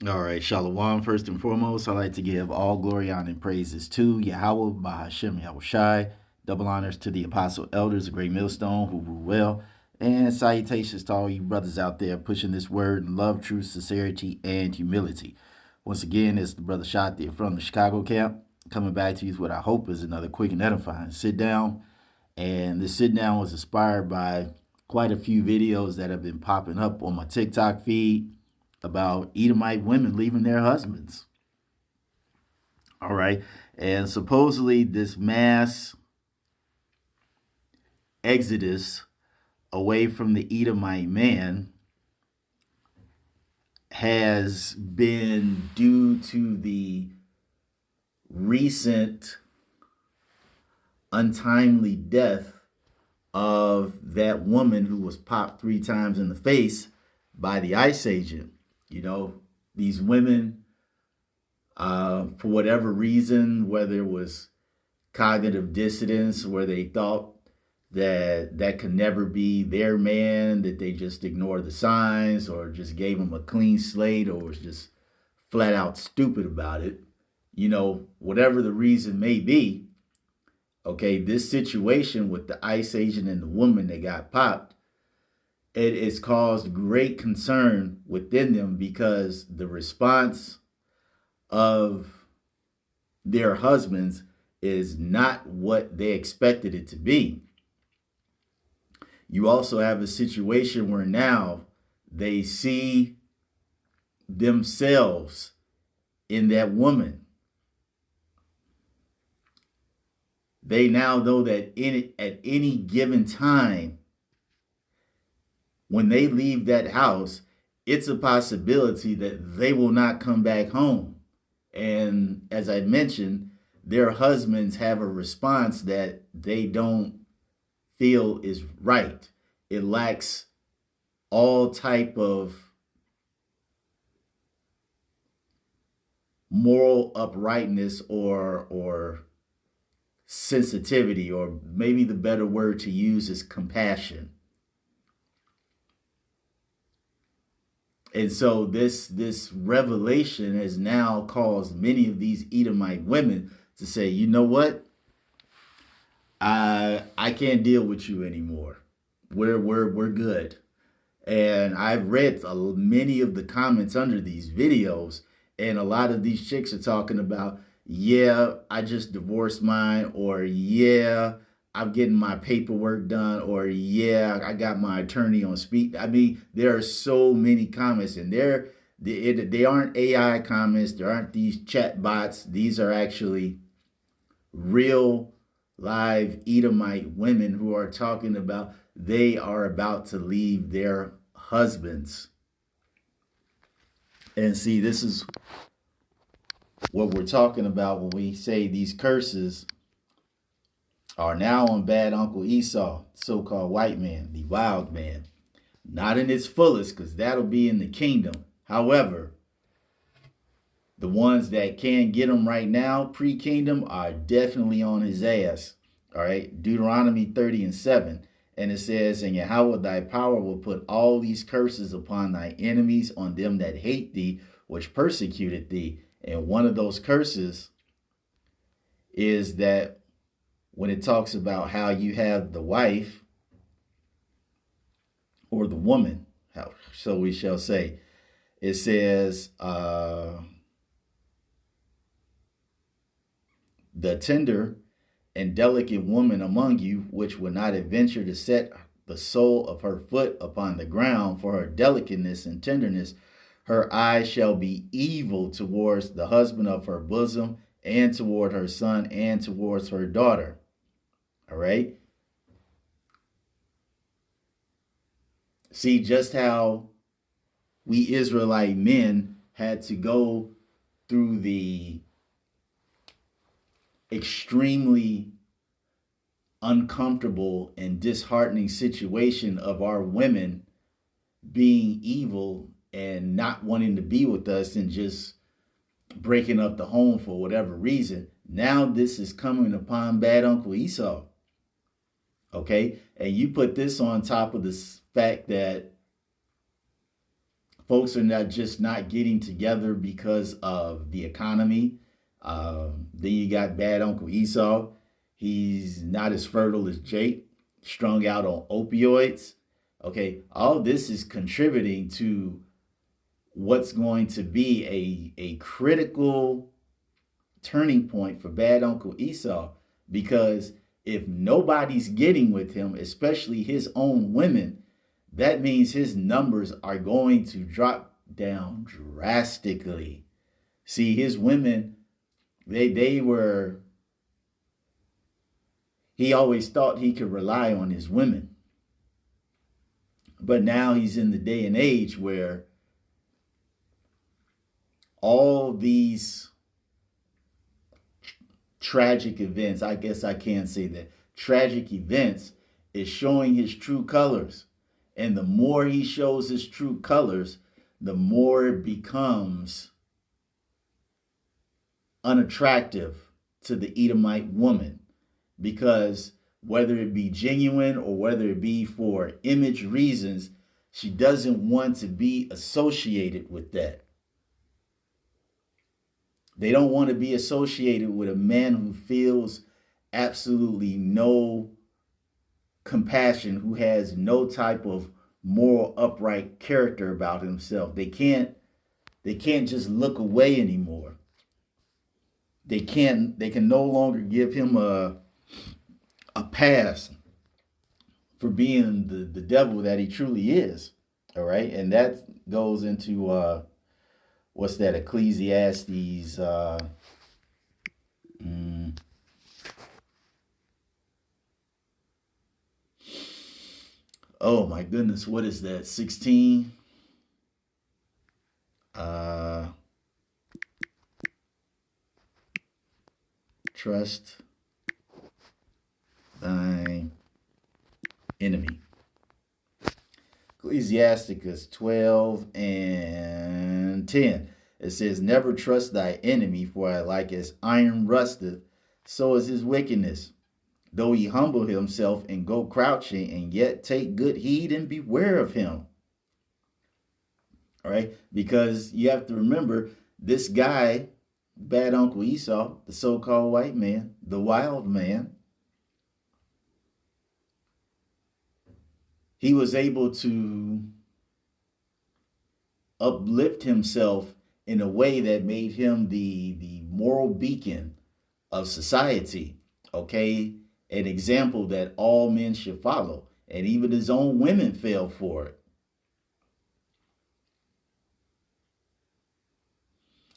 All right, Shalom. First and foremost, I'd like to give all glory, honor, and praises to Yahweh, Bahashem, Yahweh Shai. Double honors to the apostle elders, a great millstone who rule well. And salutations to all you brothers out there pushing this word in love, truth, sincerity, and humility. Once again, it's the brother Shati from the Chicago camp, coming back to you with what I hope is another quick and edifying sit down. And this sit down was inspired by quite a few videos that have been popping up on my TikTok feed about Edomite women leaving their husbands. All right. And supposedly this mass exodus away from the Edomite man has been due to the recent untimely death of that woman who was popped 3 times in the face by the ICE agent. You know, these women, for whatever reason, whether it was cognitive dissonance, where they thought that could never be their man, that they just ignored the signs or just gave him a clean slate or was just flat out stupid about it, whatever the reason may be, okay, this situation with the ICE agent and the woman that got popped, it has caused great concern within them because the response of their husbands is not what they expected it to be. You also have a situation where now they see themselves in that woman. They now know that at any given time, when they leave that house, it's a possibility that they will not come back home. And as I mentioned, their husbands have a response that they don't feel is right. It lacks all type of moral uprightness or sensitivity, or maybe the better word to use is compassion. And so this revelation has now caused many of these Edomite women to say, you know what? I can't deal with you anymore. We're good. And I've read many of the comments under these videos, and a lot of these chicks are talking about, yeah, I just divorced mine, or yeah, I'm getting my paperwork done, or yeah, I got my attorney on speed. I mean, there are so many comments, and they aren't AI comments. There aren't these chat bots. These are actually real live Edomite women who are talking about they are about to leave their husbands. And see, this is what we're talking about when we say these curses are now on bad Uncle Esau, so-called white man, the wild man. Not in its fullest, because that'll be in the kingdom. However, the ones that can get him right now, pre-kingdom, are definitely on his ass. All right, Deuteronomy 30:7. And it says, and Yahweh thy power will put all these curses upon thy enemies, on them that hate thee, which persecuted thee. And one of those curses is that when it talks about how you have the wife or the woman, so we shall say, it says, the tender and delicate woman among you, which will not adventure to set the sole of her foot upon the ground for her delicateness and tenderness, her eyes shall be evil towards the husband of her bosom, and toward her son, and towards her daughter. All right. See just how we Israelite men had to go through the extremely uncomfortable and disheartening situation of our women being evil and not wanting to be with us and just breaking up the home for whatever reason. Now this is coming upon bad Uncle Esau. Okay? And you put this on top of the fact that Folks are not getting together because of the economy. Then you got bad Uncle Esau. He's not as fertile as Jake, strung out on opioids. Okay, all this is contributing to what's going to be a critical turning point for bad Uncle Esau, because if nobody's getting with him, especially his own women, that means his numbers are going to drop down drastically. See, his women, they were, he always thought he could rely on his women. But now he's in the day and age where all these tragic events, I guess I can say that, tragic events is showing his true colors. And the more he shows his true colors, the more it becomes unattractive to the Edomite woman. Because whether it be genuine or whether it be for image reasons, she doesn't want to be associated with that. They don't want to be associated with a man who feels absolutely no compassion, who has no type of moral upright character about himself. They can't just look away anymore. They can no longer give him a pass for being the devil that he truly is. All right. And that goes into what's that, Ecclesiastes oh my goodness, what is that? 16. Trust thine enemy. Ecclesiasticus 12 and 10. It says, never trust thy enemy, for like as iron rusteth, so is his wickedness. Though he humble himself and go crouching, and yet take good heed and beware of him. All right, because you have to remember, this guy, bad Uncle Esau, the so-called white man, the wild man, he was able to uplift himself in a way that made him the moral beacon of society. Okay, an example that all men should follow. And even his own women fell for it.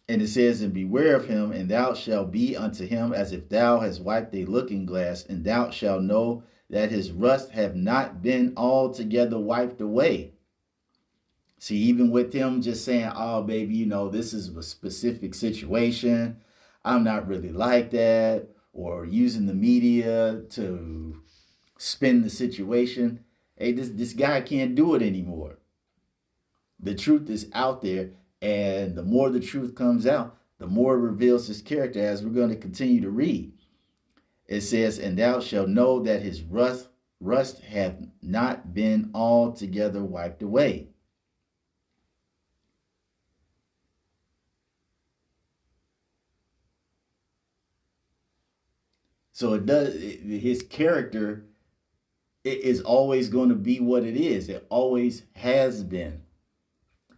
And it says, and beware of him, and thou shalt be unto him as if thou hast wiped a looking glass, and thou shalt know that his rust have not been altogether wiped away. See, even with him just saying, oh, baby, you know, this is a specific situation. I'm not really like that. Or using the media to spin the situation. Hey, this guy can't do it anymore. The truth is out there. And the more the truth comes out, the more it reveals his character, as we're going to continue to read. It says, and thou shalt know that his rust hath not been altogether wiped away. So it does. His character is always going to be what it is. It always has been.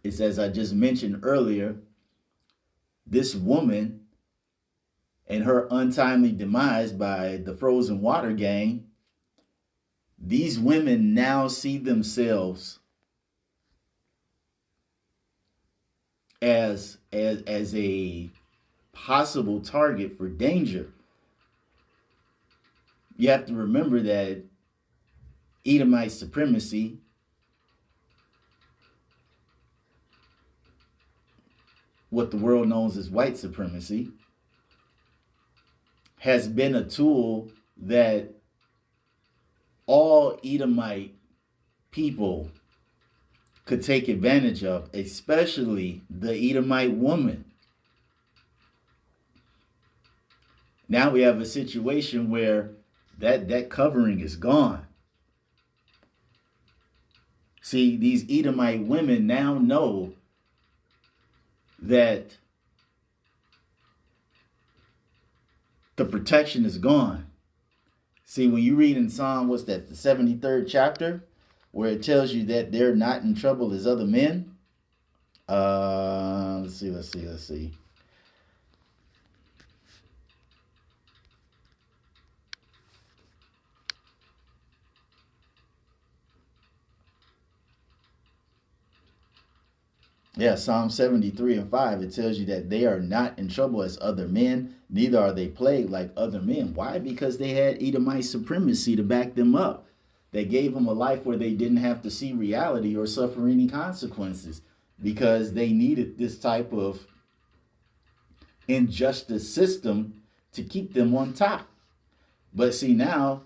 It's as I just mentioned earlier, this woman and her untimely demise by the frozen water gang, these women now see themselves as a possible target for danger. You have to remember that Edomite supremacy, what the world knows as white supremacy, has been a tool that all Edomite people could take advantage of, especially the Edomite woman. Now we have a situation where that covering is gone. See, these Edomite women now know that the protection is gone. See, when you read in Psalm, what's that, the 73rd chapter, where it tells you that they're not in trouble as other men. Let's see. Yeah, Psalm 73 and 5, it tells you that they are not in trouble as other men, neither are they plagued like other men. Why? Because they had Edomite supremacy to back them up. They gave them a life where they didn't have to see reality or suffer any consequences because they needed this type of injustice system to keep them on top. But see, now,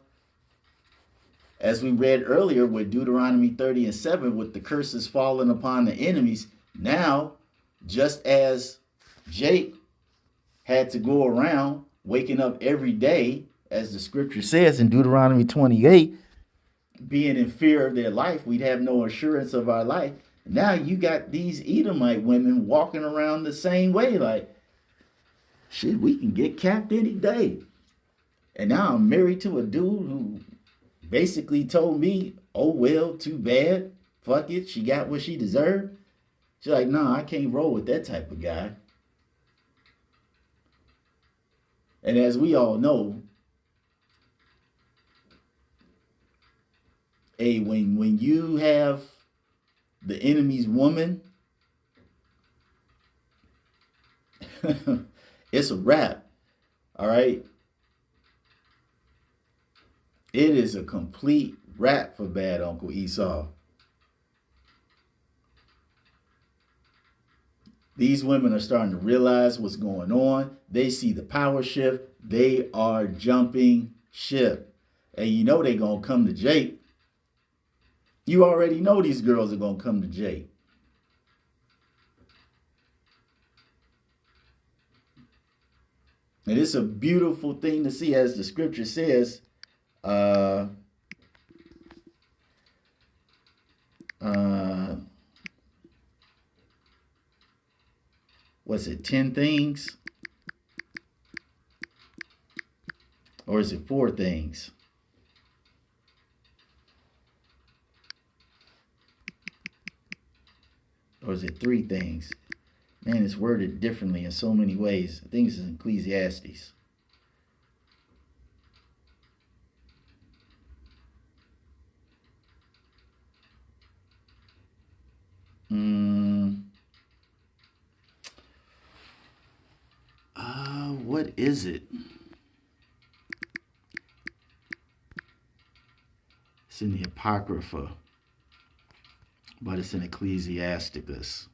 as we read earlier with Deuteronomy 30 and 7, with the curses falling upon the enemies, now, just as Jake had to go around waking up every day, as the scripture says in Deuteronomy 28, being in fear of their life, we'd have no assurance of our life. Now you got these Edomite women walking around the same way, like, shit, we can get capped any day. And now I'm married to a dude who basically told me, oh, well, too bad. Fuck it. She got what she deserved. She's like, nah, I can't roll with that type of guy. And as we all know, hey, when you have the enemy's woman, it's a wrap. All right. It is a complete wrap for bad Uncle Esau. These women are starting to realize what's going on. They see the power shift. They are jumping ship. And you know they're going to come to Jake. You already know these girls are going to come to Jake. And it's a beautiful thing to see, as the scripture says. What's it, 10 things? Or is it 4 things? Or is it 3 things? Man, it's worded differently in so many ways. I think it's in Ecclesiastes. What is it? It's in the Apocrypha, but it's in Ecclesiasticus.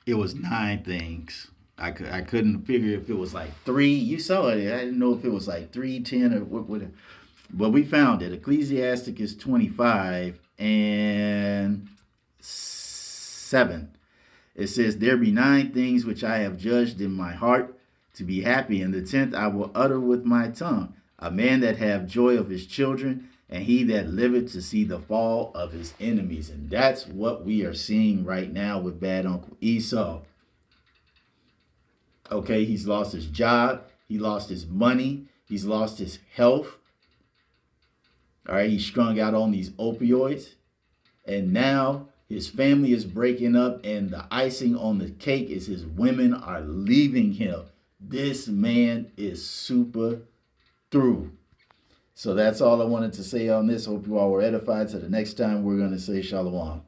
It was 9 things. I couldn't figure if it was like 3. You saw it. I didn't know if it was like 3, 10, or what. But we found it. Ecclesiasticus 25 and 7. It says, there be 9 things which I have judged in my heart to be happy, and the 10th I will utter with my tongue. A man that have joy of his children, and he that liveth to see the fall of his enemies. And that's what we are seeing right now with bad Uncle Esau. Okay, he's lost his job. He lost his money. He's lost his health. All right, he's strung out on these opioids. And now his family is breaking up, and the icing on the cake is his women are leaving him. This man is super through. So that's all I wanted to say on this. Hope you all were edified. So the next time we're going to say Shalom.